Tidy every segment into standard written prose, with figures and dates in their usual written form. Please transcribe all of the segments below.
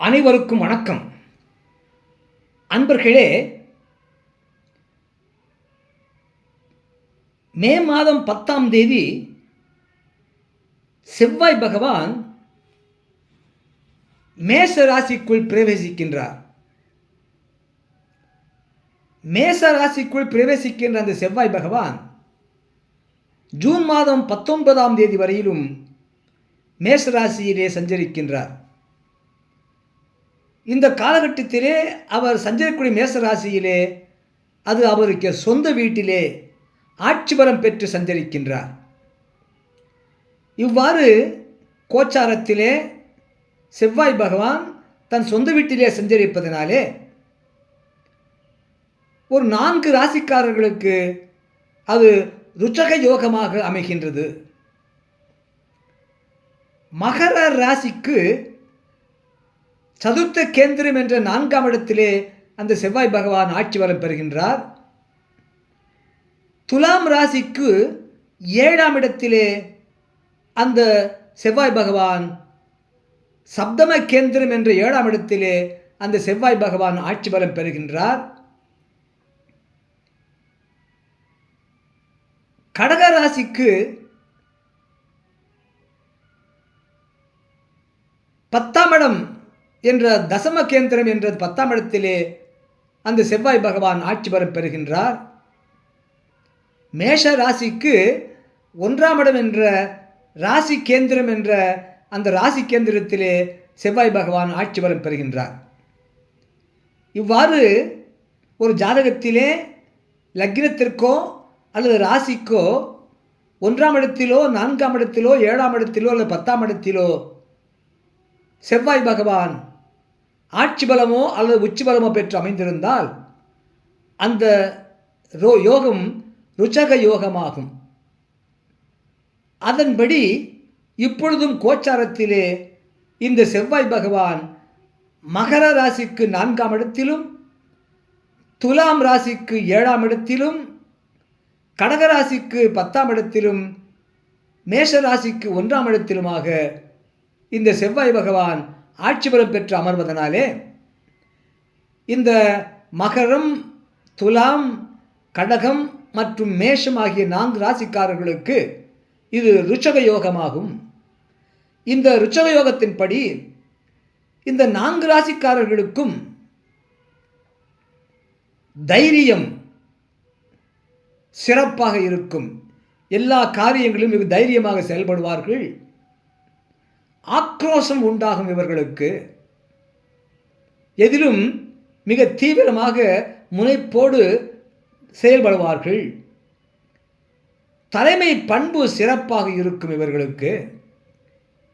அனைவருக்கும் வணக்கம். அன்பர்களே, மே மாதம் 10ஆம் தேதி செவ்வாய் பகவான் மேஷ ராசிக்குள் பிரவேசிக்கின்றார். மேஷ ராசிக்குள் பிரவேசிக்கின்ற அந்த செவ்வாய் பகவான் ஜூன் மாதம் 19ஆம் தேதி வரையிலும் மேஷ ராசியிலே சஞ்சரிக்கின்றார். இந்த காலகட்டத்திலே அவர் சஞ்சரிக்கூடிய மேஷ ராசியிலே அது அவருக்கு சொந்த வீட்டிலே ஆட்சி பலம் பெற்று சஞ்சரிக்கின்றார். இவ்வாறு கோச்சாரத்திலே செவ்வாய் பகவான் தன் சொந்த வீட்டிலே சஞ்சரிப்பதனாலே ஒரு 4 ராசிக்காரர்களுக்கு அது ருச்சக யோகமாக அமைகின்றது. மகர ராசிக்கு சதுர்த்த கேந்திரம் என்ற 4ஆம் இடத்திலே அந்த செவ்வாய் பகவான் ஆட்சி பலம் பெறுகின்றார். துலாம் ராசிக்கு 7ஆம் இடத்திலே அந்த செவ்வாய் பகவான் சப்தம கேந்திரம் என்ற 7ஆம் இடத்திலே அந்த செவ்வாய் பகவான் ஆட்சி பலம் பெறுகின்றார். கடக ராசிக்கு 10ஆம் இடம் என்ற தசம கேந்திரம் என்ற 10ஆம் இடத்திலே அந்த செவ்வாய் பகவான் ஆட்சி பலம் பெறுகின்றார். மேஷ ராசிக்கு 1ஆம் இடம் என்ற ராசி கேந்திரம் என்ற அந்த ராசி கேந்திரத்திலே செவ்வாய் பகவான் ஆட்சி பலம் பெறுகின்றார். இவ்வாறு ஒரு ஜாதகத்திலே லக்னத்திற்கோ அல்லது ராசிக்கோ 1ஆம் இடத்திலோ 4ஆம் இடத்திலோ 7ஆம் இடத்திலோ அல்லது 10ஆம் இடத்திலோ செவ்வாய் பகவான் ஆட்சி பலமோ அல்லது உச்சி பலமோ பெற்று அமைந்திருந்தால் அந்த யோகம் ருச்சக யோகமாகும். அதன்படி இப்பொழுதும் கோச்சாரத்திலே இந்த செவ்வாய் பகவான் மகர ராசிக்கு 4ஆம் இடத்திலும், துலாம் ராசிக்கு 7ஆம் இடத்திலும், கடக ராசிக்கு 10ஆம் இடத்திலும், மேஷ ராசிக்கு 1ஆம் இடத்திலுமாக இந்த செவ்வாய் பகவான் ஆட்சி பலம் பெற்று அமர்வதனாலே இந்த மகரம், துலாம், கடகம் மற்றும் மேஷம் ஆகிய 4 ராசிக்காரர்களுக்கு இது ருச்சக யோகமாகும். இந்த ருச்சக யோகத்தின்படி இந்த 4 ராசிக்காரர்களுக்கும் தைரியம் சிறப்பாக இருக்கும். எல்லா காரியங்களும் மிக தைரியமாக செயல்படுவார்கள். ஆக்ரோஷம் உண்டாகும். இவர்களுக்கு எதிலும் மிக தீவிரமாக முனைப்போடு செயல்படுவார்கள். தலைமை பண்பு சிறப்பாக இருக்கும். இவர்களுக்கு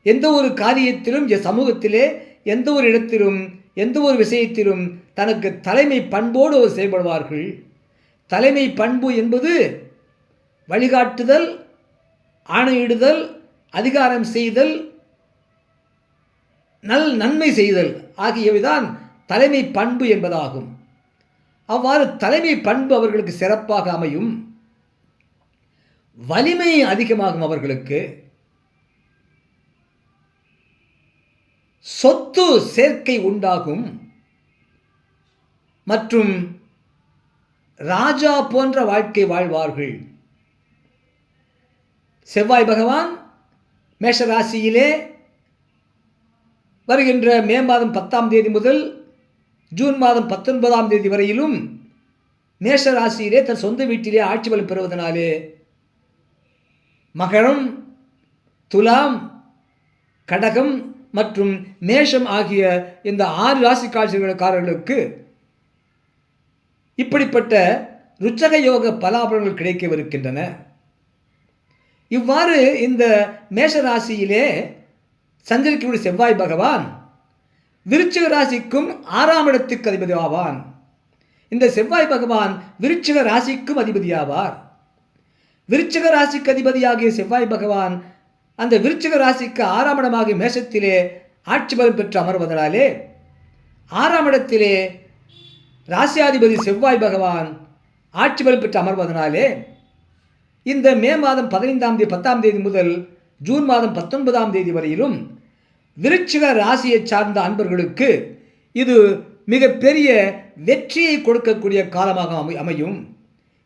எந்த ஒரு காரியத்திலும் சமூகத்திலே எந்த ஒரு இடத்திலும் எந்த ஒரு விஷயத்திலும் தனக்கு தலைமை பண்போடு செயல்படுவார்கள். தலைமை பண்பு என்பது வழிகாட்டுதல், ஆணையிடுதல், அதிகாரம் செய்தல், நன்மை செய்தல் ஆகியவைதான் தலைமை பண்பு என்பதாகும். அவ்வாறு தலைமை பண்பு அவர்களுக்கு சிறப்பாக அமையும். வலிமை அதிகமாகும். அவர்களுக்கு சொத்து சேர்க்கை உண்டாகும். மற்றும் ராஜா போன்ற வாழ்க்கை வாழ்வார்கள். செவ்வாய் பகவான் மேஷ ராசியிலே வருகின்ற மே மாதம் 10ஆம் தேதி முதல் ஜூன் மாதம் 19ஆம் தேதி வரையிலும் மேஷ ராசியிலே தன் சொந்த வீட்டிலே ஆட்சி பலம் பெறுவதனாலே மகரம், துலாம், கடகம் மற்றும் மேஷம் ஆகிய இந்த 6 ராசிக்காரர்களுக்கு இப்படிப்பட்ட ருச்சக யோக பலாபலங்கள் கிடைக்கவிருக்கின்றன. இவ்வாறு இந்த மேஷ ராசியிலே சஞ்சரிக்கக்கூடிய செவ்வாய் பகவான் விருச்சிக ராசிக்கும் 6ஆம் இடத்துக்கு அதிபதி ஆவான். இந்த செவ்வாய் பகவான் விருச்சிக ராசிக்கும் அதிபதியாவார். விருச்சிக ராசிக்கு அதிபதியாகிய செவ்வாய் பகவான் அந்த விருச்சிக ராசிக்கு 6ஆம் இடமாகிய மேஷத்திலே ஆட்சி பலம் பெற்று அமர்வதனாலே 6ஆம் இடத்திலே ராசியாதிபதி செவ்வாய் பகவான் ஆட்சி பலம் பெற்று அமர்வதனாலே இந்த மே மாதம் 15ஆம் தேதி 10ஆம் தேதி முதல் ஜூன் மாதம் 19ஆம் தேதி வரையிலும் விருச்சிக ராசியை சார்ந்த அன்பர்களுக்கு இது மிகப்பெரிய வெற்றியை கொடுக்கக்கூடிய காலமாக அமையும்.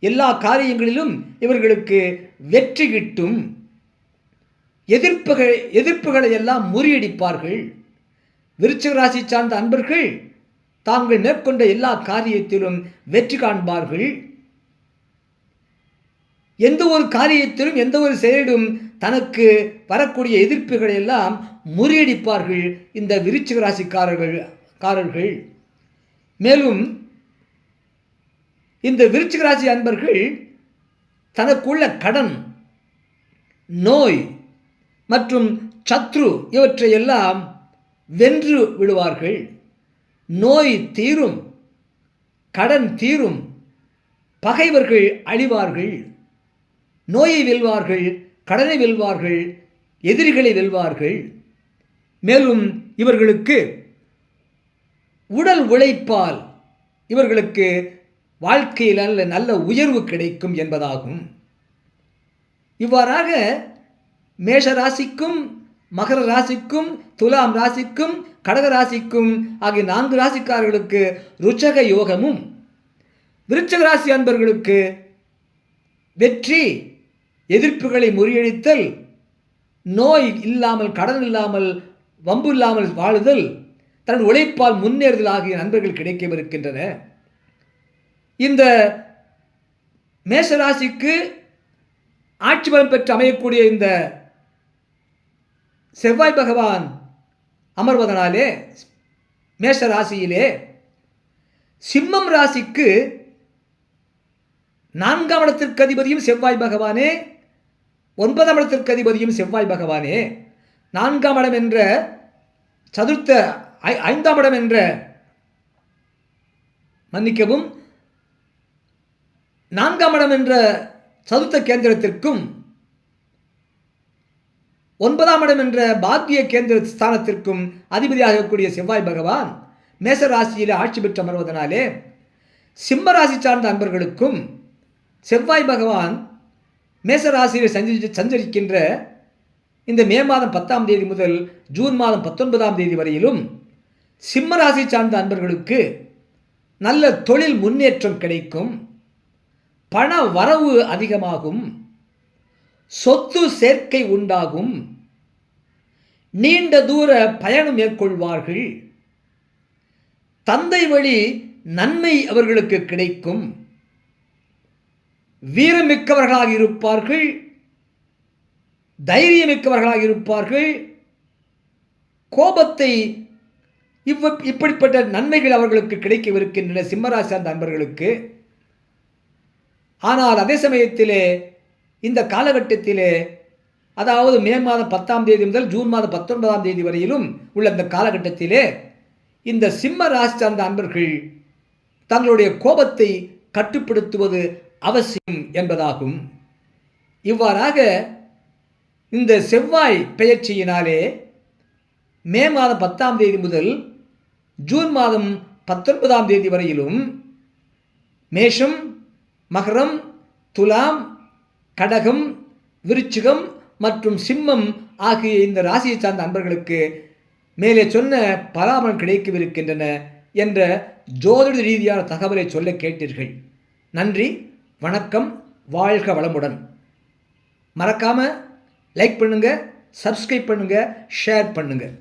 எல்லா காரியங்களிலும் இவர்களுக்கு வெற்றி கிட்டும். எதிர்ப்புகளை எல்லாம் முறியடிப்பார்கள். விருச்சிக ராசி சார்ந்த அன்பர்கள் தாங்கள் மேற்கொண்ட எல்லா காரியத்திலும் வெற்றி காண்பார்கள். எந்த ஒரு காரியத்திலும் எந்த ஒரு செயலிலும் தனக்கு வரக்கூடிய எதிர்ப்புகளை எல்லாம் முறியடிப்பார்கள் இந்த விருச்சிக ராசிக்காரர்கள். மேலும் இந்த விருச்சிக ராசி அன்பர்கள் தனக்குள்ள கடன், நோய் மற்றும் சத்ரு இவற்றையெல்லாம் வென்று விடுவார்கள். நோய் தீரும், கடன் தீரும், பகைவர்கள் அழிவார்கள். நோயை வெல்வார்கள், கடனை வெல்வார்கள், எதிரிகளை வெல்வார்கள். மேலும் இவர்களுக்கு உடல் உழைப்பால் இவர்களுக்கு வாழ்க்கையில் நல்ல உயர்வு கிடைக்கும் என்பதாகும். இவ்வாறாக மேஷ ராசிக்கும், மகர ராசிக்கும், துலாம் ராசிக்கும், கடக ராசிக்கும் ஆகிய 4 ராசிக்காரர்களுக்கு ருச்சக யோகமும், விருச்சிக ராசி அன்பர்களுக்கு வெற்றி, எதிர்ப்புகளை முறியடித்தல், நோய் இல்லாமல், கடன் இல்லாமல், வம்பு இல்லாமல் வாழுதல், தன் உழைப்பால் முன்னேறுதல் ஆகிய நண்பர்கள் கிடைக்கவிருக்கின்றன. இந்த மேஷராசிக்கு ஆட்சி பலம் பெற்று அமையக்கூடிய இந்த செவ்வாய் பகவான் அமர்வதனாலே மேஷ ராசியிலே சிம்மம் ராசிக்கு 4ஆம் இடத்திற்கு அதிபதியும் செவ்வாய் பகவானே, 9ஆம் இடத்திற்கு அதிபதியும் செவ்வாய் பகவானே. 4ஆம் இடம் என்ற சதுர்த்த 5ஆம் இடம் என்ற மன்னிக்கவும் 4ஆம் இடம் என்ற சதுர்த்த கேந்திரத்திற்கும் 9ஆம் இடம் என்ற பாக்கிய கேந்திர ஸ்தானத்திற்கும் அதிபதியாகக்கூடிய செவ்வாய் பகவான் மேச ராசியில் ஆட்சி பெற்று அமர்வதனாலே சிம்ம ராசி சார்ந்த அன்பர்களுக்கும் செவ்வாய் பகவான் மேச ராசியில் சஞ்சரிக்கின்ற இந்த மே மாதம் 10ஆம் தேதி முதல் ஜூன் மாதம் 19ஆம் தேதி வரையிலும் சிம்ம ராசி சார்ந்த அன்பர்களுக்கு நல்ல தொழில் முன்னேற்றம் கிடைக்கும், பண வரவு அதிகமாகும், சொத்து சேர்க்கை உண்டாகும், நீண்ட தூர பயணம் மேற்கொள்வார்கள், தந்தை வழி நன்மை அவர்களுக்கு கிடைக்கும், வீரமிக்கவர்களாக இருப்பார்கள், தைரியமிக்கவர்களாக இருப்பார்கள், கோபத்தை இப்படிப்பட்ட நன்மைகள் அவர்களுக்கு கிடைக்கவிருக்கின்றன சிம்மராசி சார்ந்த அன்பர்களுக்கு. ஆனால் அதே சமயத்திலே இந்த காலகட்டத்திலே, அதாவது மே மாதம் 10ஆம் தேதி முதல் ஜூன் மாதம் 19ஆம் தேதி வரையிலும் உள்ள இந்த காலகட்டத்திலே இந்த சிம்ம ராசி சார்ந்த அன்பர்கள் தங்களுடைய கோபத்தை கட்டுப்படுத்துவது அவசியம் என்பதாகும். இவ்வாறாக இந்த செவ்வாய் பெயர்ச்சியினாலே மே மாதம் 10ஆம் தேதி முதல் ஜூன் மாதம் 19ஆம் தேதி வரையிலும் மேஷம், மகரம், துலாம், கடகம், விருச்சிகம் மற்றும் சிம்மம் ஆகிய இந்த ராசியை சார்ந்த அன்பர்களுக்கு மேலே சொன்ன பலாபலன் கிடைக்கவிருக்கின்றன என்ற ஜோதிட ரீதியான தகவலை சொல்ல கேட்டீர்கள். நன்றி, வணக்கம், வாழ்க வளமுடன். மறக்காமல் லைக் பண்ணுங்கள், சப்ஸ்கிரைப் பண்ணுங்கள், ஷேர் பண்ணுங்கள்.